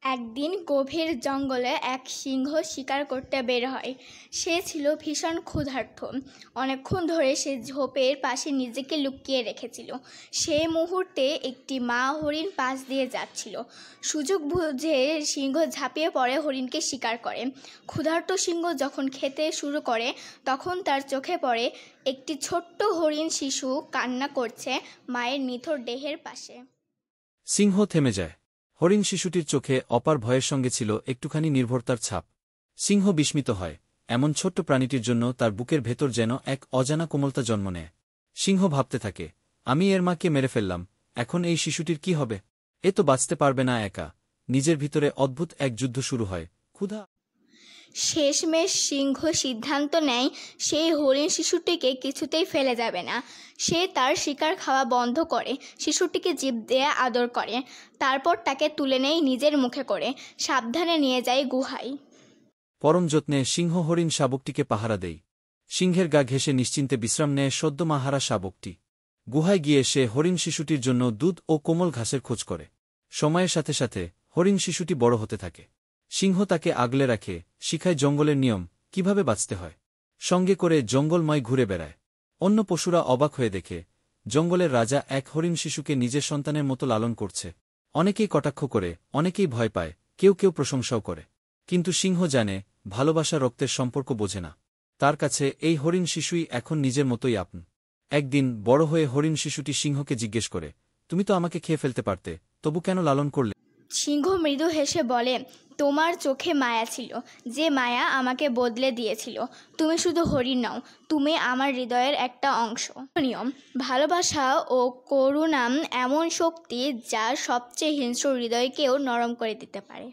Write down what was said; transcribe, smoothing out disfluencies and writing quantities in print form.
একদিন গভীর জঙ্গলে এক সিংহ শিকার করতে বের হয়। সে ছিল ভীষণ ক্ষুধার্ত। অনেকক্ষণ ধরে সে ঝোপের পাশে নিজেকে লুকিয়ে রেখেছিল। সেই মুহূর্তে একটি মা হরিণ পাশ দিয়ে যাচ্ছিল। সুযোগ বুঝে সিংহ ঝাঁপিয়ে পড়ে হরিণকে শিকার করে। ক্ষুধার্ত সিংহ যখন খেতে শুরু করে তখন তার চোখে পড়ে একটি ছোট্ট হরিণ শিশু কান্না করছে মায়ের নিথর দেহের পাশে। সিংহ থেমে যায়। হরিণ শিশুটির চোখে অপার ভয়ের সঙ্গে ছিল একটুখানি নির্ভরতার ছাপ। সিংহ বিস্মিত হয়। এমন ছোট্ট প্রাণীটির জন্য তার বুকের ভেতর যেন এক অজানা কোমলতা জন্ম নেয়। সিংহ ভাবতে থাকে, আমি এর মাকে মেরে ফেললাম, এখন এই শিশুটির কি হবে? এ তো বাঁচতে পারবে না একা। নিজের ভিতরে অদ্ভুত এক যুদ্ধ শুরু হয়, ক্ষুধা। শেষমেশ সিংহ সিদ্ধান্ত নেয় সেই হরিণ শিশুটিকে কিছুতেই ফেলে যাবে না। সে তার শিকার খাওয়া বন্ধ করে শিশুটিকে জিভ দিয়ে আদর করে। তারপর তাকে তুলে নেয় নিজের মুখে করে, সাবধানে নিয়ে যায় গুহায়। পরম যত্নে সিংহ হরিণ শাবকটিকে পাহারা দেয়। সিংহের গা ঘেঁষে নিশ্চিন্তে বিশ্রাম নেয় সদ্য মাহারা শাবকটি। গুহায় গিয়ে সে হরিণ শিশুটির জন্য দুধ ও কোমল ঘাসের খোঁজ করে। সময়ের সাথে সাথে হরিণ শিশুটি বড় হতে থাকে। সিংহ তাকে আগলে রাখে, শিখায় জঙ্গলের নিয়ম, কিভাবে বাঁচতে হয়। সঙ্গে করে জঙ্গলময় ঘুরে বেড়ায়। অন্য পশুরা অবাক হয়ে দেখে জঙ্গলের রাজা এক হরিণ শিশুকে নিজের সন্তানের মতো লালন করছে। অনেকেই কটাক্ষ করে, অনেকেই ভয় পায়, কেউ কেউ প্রশংসাও করে। কিন্তু সিংহ জানে, ভালোবাসা রক্তের সম্পর্ক বোঝে না। তার কাছে এই হরিণ শিশুই এখন নিজের মতোই আপন। একদিন বড় হয়ে হরিণ শিশুটি সিংহকে জিজ্ঞেস করে, তুমি তো আমাকে খেয়ে ফেলতে পারতে, তবু কেন লালন করলে? সিংহ মৃদু হেসে বলে, তোমার চোখে মায়া ছিল, যে মায়া আমাকে বদলে দিয়েছিল। তুমি শুধু হরিণ নও, তুমি আমার হৃদয়ের একটা অংশ। নিয়ম, ভালোবাসা ও করুণা এমন শক্তি যা সবচেয়ে হিংস্র হৃদয়কেও নরম করে দিতে পারে।